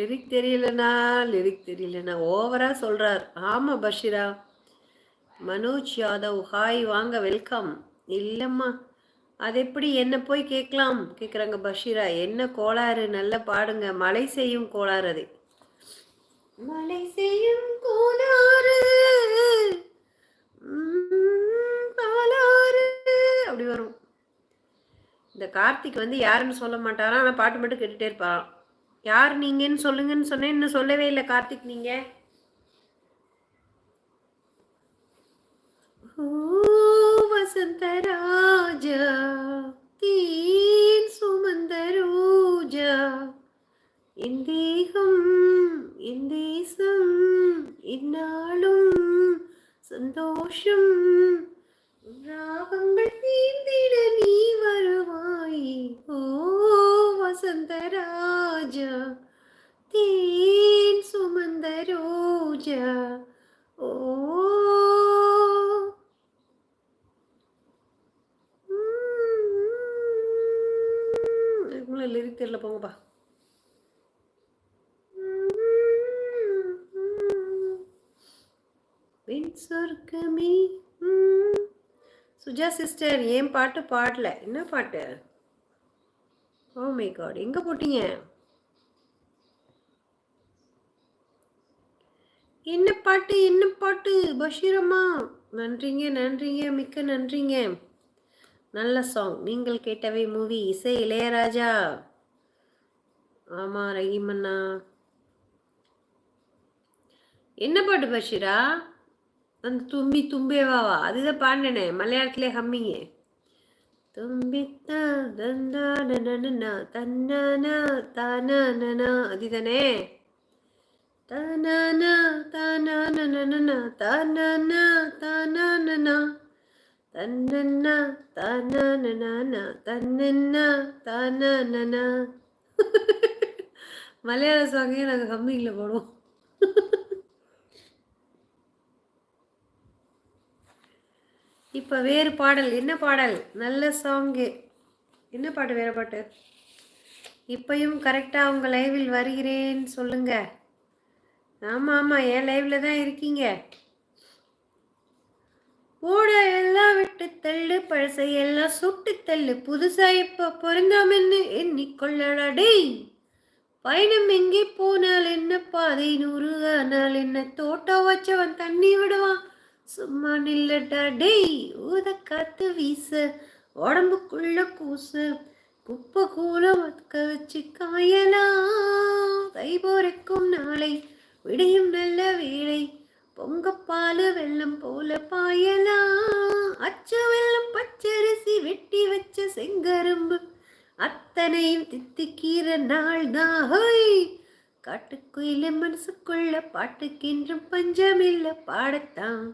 Lyric தெரியலனா ஓவரா சொல்றார். ஆமா பஷீரா. மனோஜ் யாதவ் ஹாய் வாங்க வெல்கம். இல்லம்மா அது எப்படி என்ன போய் கேட்கலாம் கேட்குறாங்க பஷீரா. என்ன கோளாறு நல்லா பாடுங்க. மழை செய்யும் கோளாறு அது. மழை செய்யும் கோளாறு பாலாறு அப்படி வரும். இந்த கார்த்திக் வந்து யாருன்னு சொல்ல மாட்டாராம், ஆனால் பாட்டு மட்டும் கேட்டுகிட்டே இருப்பாராம். யார் நீங்கன்னு சொல்லுங்கன்னு சொன்னேன், இன்னும் சொல்லவே இல்லை கார்த்திக் நீங்க. ஓ வசந்தராஜா தீன் சுமந்த ரோஜா என் தேகம் என் தேசம் இந்நாளும் சந்தோஷம் ராகங்கள் தீர்ந்திட நீ வருவாய். ஓ வசந்தராஜா தேன் சுமந்த ரோஜா. ஓ லிரிக் தெரியல போங்கப்பா. சொர்க்கமே. சுஜா சிஸ்டர் ஏன் பாட்டு பாடல. என்ன பாட்டு? ஓ மை காட், எங்க போட்டீங்க? என்ன பாட்டு என்ன பாட்டு? பஷீரம்மா நன்றிங்க நன்றிங்க மிக்க நன்றிங்க. நல்ல சாங். நீங்கள் கேட்டவை மூவி இசை இளையராஜா. ஆமா ரஹீமண்ணா. என்ன பாட்டு பஷீரா? அந்த தும்பி தும்பேவாவா? அதுதான் பாடினேனே மலையாளத்திலே ஹம்மிங்க. தும்பித்தா தந்தானா தன்னானா தானானா அதுதானே. தானானா தானானா தானானா தானானா தன்னன்னா தானானா தன்னன்னா தானானா. மலையாள சாங்கே நாங்கள் ஹம்மிங்கில் போடுவோம். இப்போ வேறு பாடல். என்ன பாடல்? நல்ல சாங்கு. என்ன பாட்டு? வேறு பாட்டு. இப்பையும் கரெக்டாக உங்கள் லைவில் வருகிறேன் சொல்லுங்க. ஆமாம் ஆமாம் என் லைவில் தான் இருக்கீங்க. போட எல்லாம் விட்டு தள்ளு பழசை எல்லாம் சுட்டு தள்ளு புதுசா இப்போ பொருந்தாமென்னு எண்ணிக்கொள்ளடே. பயணம் எங்கே போனால் என்ன பாதை 100 ஆனால் என்ன தோட்டம் வச்சவன் தண்ணி விடுவான் சும்மா நில்லடா டேய். ஊத காத்து வீச உடம்புக்குள்ள கூச குப்பை கூலம் வக்க வச்சு காயலாம். கை போரைக்கும் நாளை விடியும் நல்ல வேளை பொங்கப்பாலு வெள்ளம் போல பாயலாம். அச்சு வெள்ளம் பச்சரிசி வெட்டி வச்ச செங்கரும்பு அத்தனையும் தித்திக்கிற நாள் தான். காட்டுக்குயில மனசுக்குள்ள பாட்டுக்கென்றும் பஞ்சமில்ல பாடத்தான்.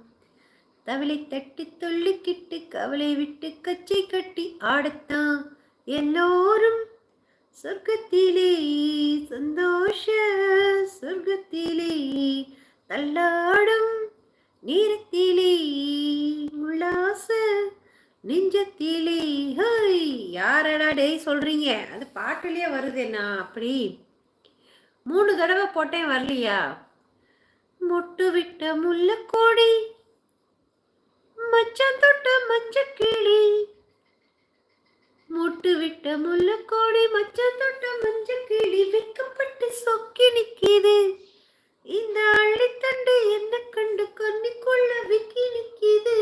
தவளை தட்டி தொல்லிக்கிட்டு கவலை விட்டு கச்சை கட்டி ஆடத்தான். எல்லோரும் சொர்க்கத்திலே சந்தோஷ சொர்க்கத்திலே தள்ளாடும் நீரத்திலே உல்லாச நெஞ்சத்திலே. ஹை யாரடா டேய் சொல்றீங்க? அது பாட்டுலயே வருதுண்ணா. அப்படி 3 தடவை போட்டேன் வரலையா? மொட்டு விட்ட முல்லைக்கோடி மச்சான் தொட்ட மஞ்ச கிளி. மொட்டு விட்ட முல்லைக்கோடி மச்சான் தொட்ட மஞ்ச கிளி வெக்கப்பட்டு சொக்கி நிக்கிது. இந்த அள்ளித்தண்டு என்ன கண்டு கண்ணிக்குள்ள விக்கி நிக்கிது.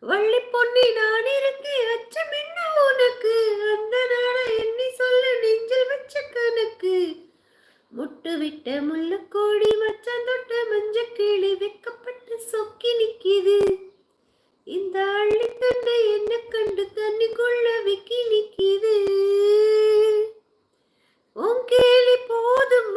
வள்ளி பொன்னி நான் இருக்கேன் அச்சம் என்ன உனக்கு. அந்த நாள எண்ணி சொல்லு நெஞ்சில் வச்ச கணக்கு. முட்டு விட்ட முல்லைக்கோடி மச்சான் தொட்ட மஞ்ச கிளி வெக்கப்பட்டு சொக்கி நிக்கிது. இந்த அள்ளித்தண்டை என்ன கண்டு தண்ணிக்குள்ள விக்கி நிக்கிது. உன் கேலி போதும்